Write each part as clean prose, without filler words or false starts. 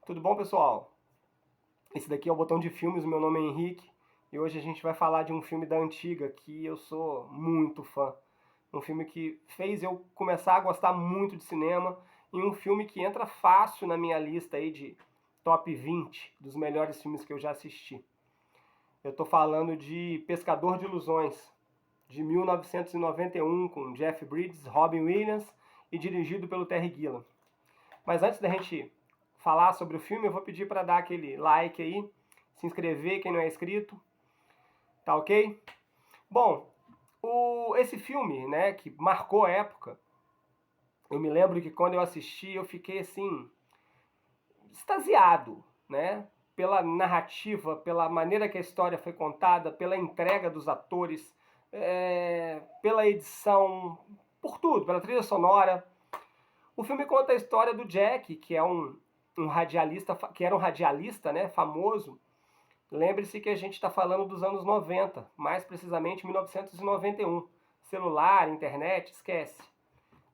Tudo bom, pessoal? Esse daqui é o Botão de Filmes, meu nome é Henrique e hoje a gente vai falar de um filme da antiga que eu sou muito fã. Um filme que fez eu começar a gostar muito de cinema e um filme que entra fácil na minha lista aí de top 20 dos melhores filmes que eu já assisti. Eu tô falando de Pescador de Ilusões, de 1991, com Jeff Bridges, Robin Williams e dirigido pelo Terry Gilliam. Mas antes da gente falar sobre o filme, eu vou pedir para dar aquele like aí, se inscrever quem não é inscrito, tá ok? Bom, esse filme, né, que marcou a época, eu me lembro que quando eu assisti eu fiquei assim, extasiado, né? Pela narrativa, pela maneira que a história foi contada, pela entrega dos atores, pela edição, por tudo, pela trilha sonora. O filme conta a história do Jack, que é um radialista, que era um radialista, né, famoso. Lembre-se que a gente está falando dos anos 90, mais precisamente 1991. Celular, internet, esquece.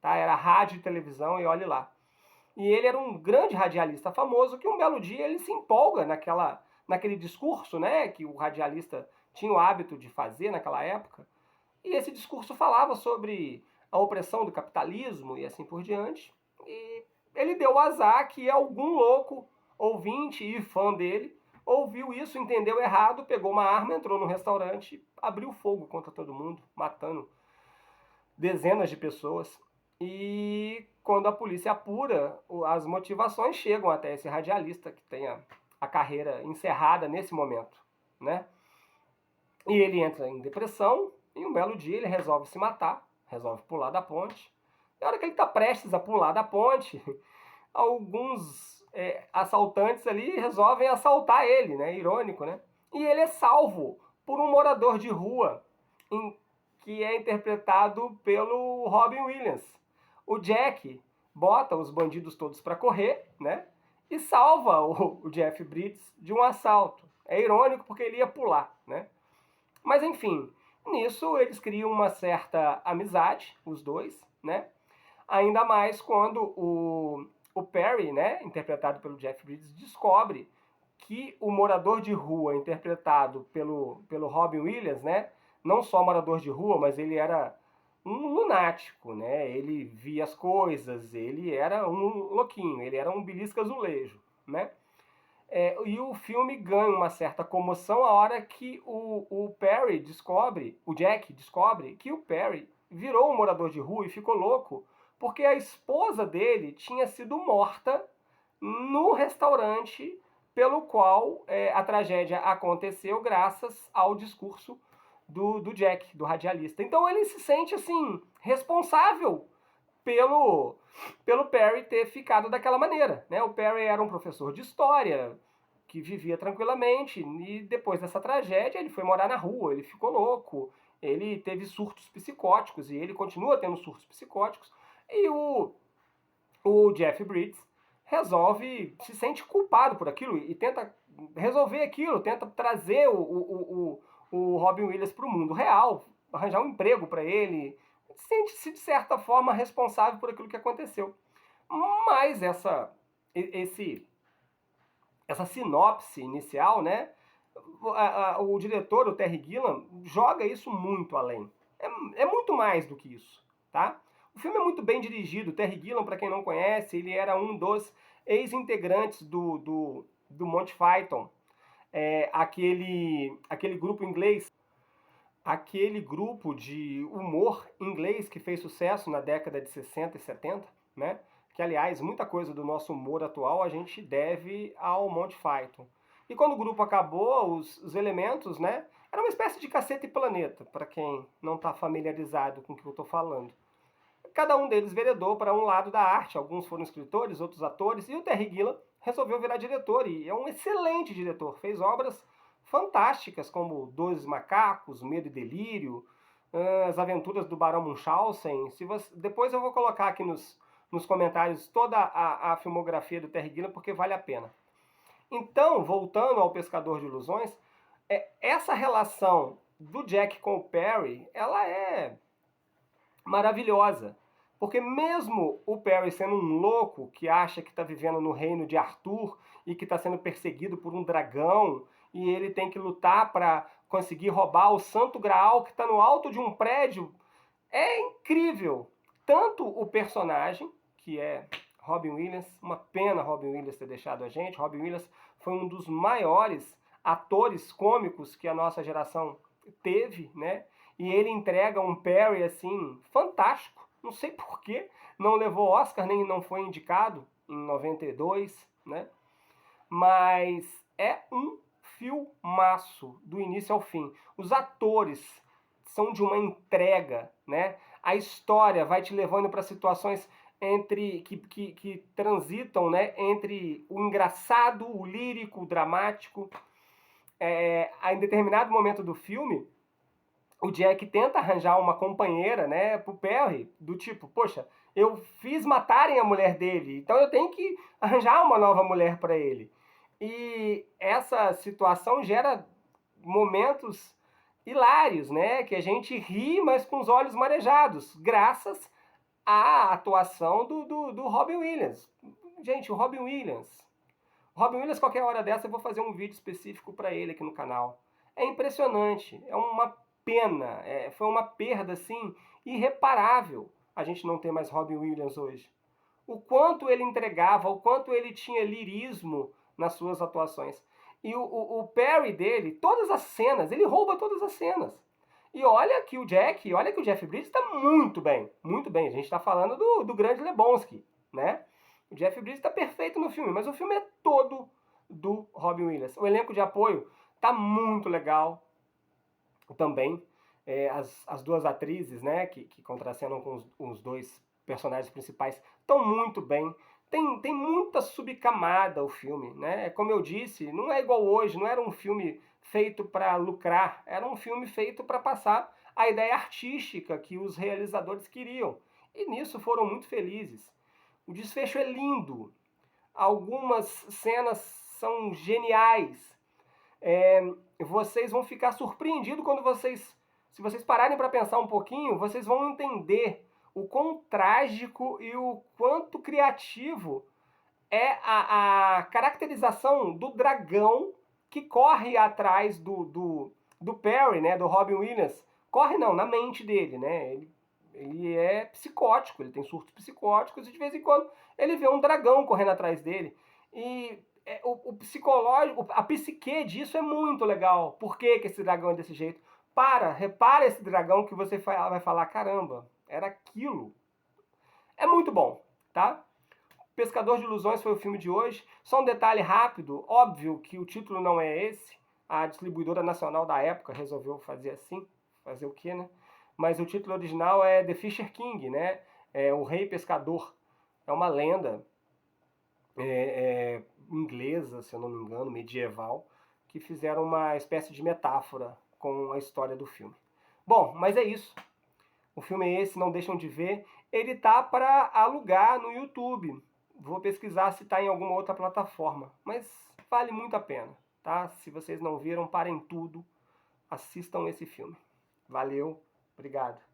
Tá? Era rádio e televisão e olhe lá. E ele era um grande radialista famoso que um belo dia ele se empolga naquele discurso, né, que o radialista tinha o hábito de fazer naquela época. E esse discurso falava sobre a opressão do capitalismo e assim por diante. E ele deu o azar que algum louco, ouvinte e fã dele, ouviu isso, entendeu errado, pegou uma arma, entrou no restaurante, abriu fogo contra todo mundo, matando dezenas de pessoas. E quando a polícia apura, as motivações chegam até esse radialista que tem a carreira encerrada nesse momento, né? E ele entra em depressão e um belo dia ele resolve se matar, resolve pular da ponte. E a hora que ele está prestes a pular da ponte, alguns assaltantes ali resolvem assaltar ele, né? Irônico, né? E ele é salvo por um morador de rua, que é interpretado pelo Robin Williams. O Jack bota os bandidos todos para correr, né? E salva o Jeff Bridges de um assalto. É irônico porque ele ia pular, né? Mas enfim, nisso eles criam uma certa amizade, os dois, né? Ainda mais quando o Perry, né, interpretado pelo Jeff Bridges, descobre que o morador de rua, interpretado pelo Robin Williams, né, não só morador de rua, mas ele era um lunático, né? Ele via as coisas, ele era um louquinho, ele era um belisca azulejo, né? E o filme ganha uma certa comoção a hora que o Perry descobre, o Jack descobre que o Perry virou um morador de rua e ficou louco porque a esposa dele tinha sido morta no restaurante pelo qual a tragédia aconteceu graças ao discurso do Jack, do radialista. Então ele se sente assim responsável pelo Perry ter ficado daquela maneira, né? O Perry era um professor de história que vivia tranquilamente e depois dessa tragédia ele foi morar na rua, ele ficou louco, ele teve surtos psicóticos e ele continua tendo surtos psicóticos e o Jeff Bridges resolve, se sente culpado por aquilo e tenta resolver aquilo, tenta trazer o Robin Williams para o mundo real, arranjar um emprego para ele, sente-se de certa forma responsável por aquilo que aconteceu. Mas essa sinopse inicial, né? O diretor, o Terry Gilliam, joga isso muito além. É muito mais do que isso, tá? O filme é muito bem dirigido. O Terry Gilliam, para quem não conhece, ele era um dos ex-integrantes do Monty Python, aquele grupo inglês, aquele grupo de humor inglês que fez sucesso na década de 60 e 70, né? Que, aliás, muita coisa do nosso humor atual a gente deve ao Monty Python. E quando o grupo acabou, os elementos, né? Era uma espécie de Caceta e Planeta, para quem não está familiarizado com o que eu estou falando. Cada um deles veredou para um lado da arte. Alguns foram escritores, outros atores. E o Terry Gilliam resolveu virar diretor. E é um excelente diretor. Fez obras fantásticas como Dois Macacos, Medo e Delírio, As Aventuras do Barão Munchausen. Depois eu vou colocar aqui nos comentários toda a filmografia do Terry Gilliam, porque vale a pena. Então, voltando ao Pescador de Ilusões, essa relação do Jack com o Perry, ela é maravilhosa. Porque mesmo o Perry sendo um louco que acha que está vivendo no reino de Arthur e que está sendo perseguido por um dragão e ele tem que lutar para conseguir roubar o Santo Graal que está no alto de um prédio, é incrível. Tanto o personagem, que é Robin Williams, uma pena Robin Williams ter deixado a gente. Robin Williams foi um dos maiores atores cômicos que a nossa geração teve, né? E ele entrega um Perry assim fantástico. Não sei por que não levou Oscar nem não foi indicado em 92, né? Mas é um filmaço do início ao fim. Os atores são de uma entrega, né? A história vai te levando para situações entre que transitam, né, entre o engraçado, o lírico, o dramático. Em determinado momento do filme, o Jack tenta arranjar uma companheira, né, pro Perry, do tipo, poxa, eu fiz matarem a mulher dele, então eu tenho que arranjar uma nova mulher para ele. E essa situação gera momentos hilários, né, que a gente ri, mas com os olhos marejados, graças à atuação do Robin Williams. Gente, o Robin Williams. Robin Williams, qualquer hora dessa, eu vou fazer um vídeo específico para ele aqui no canal. É impressionante, é uma pena, foi uma perda, assim, irreparável a gente não ter mais Robin Williams hoje. O quanto ele entregava, o quanto ele tinha lirismo nas suas atuações. E o Perry dele, todas as cenas, ele rouba todas as cenas. E olha que o Jeff Bridges está muito bem, muito bem. A gente está falando do grande Lebowski, né? O Jeff Bridges está perfeito no filme, mas o filme é todo do Robin Williams. O elenco de apoio tá muito legal também. As duas atrizes, né, que contracenam com os dois personagens principais estão muito bem. Tem muita subcamada o filme, né? Como eu disse, não é igual hoje, não era um filme feito para lucrar, era um filme feito para passar a ideia artística que os realizadores queriam. E nisso foram muito felizes. O desfecho é lindo, algumas cenas são geniais. Vocês vão ficar surpreendidos quando se vocês pararem para pensar um pouquinho, vocês vão entender o quão trágico e o quanto criativo é a caracterização do dragão que corre atrás do Perry, né, do Robin Williams. Corre não, na mente dele, né? Ele é psicótico, ele tem surtos psicóticos e de vez em quando ele vê um dragão correndo atrás dele. E o psicológico, a psique disso é muito legal. Por que esse dragão é desse jeito? Repara esse dragão que você vai falar, caramba, era aquilo. É muito bom, tá? Pescador de Ilusões foi o filme de hoje. Só um detalhe rápido, óbvio que o título não é esse. A distribuidora nacional da época resolveu fazer assim. Fazer o quê, né? Mas o título original é The Fisher King, né? O Rei Pescador. É uma lenda inglesa, se eu não me engano, medieval, que fizeram uma espécie de metáfora com a história do filme. Bom, mas é isso. O filme é esse, não deixam de ver. Ele tá para alugar no YouTube. Vou pesquisar se está em alguma outra plataforma, mas vale muito a pena, tá? Se vocês não viram, parem tudo, assistam esse filme. Valeu, obrigado.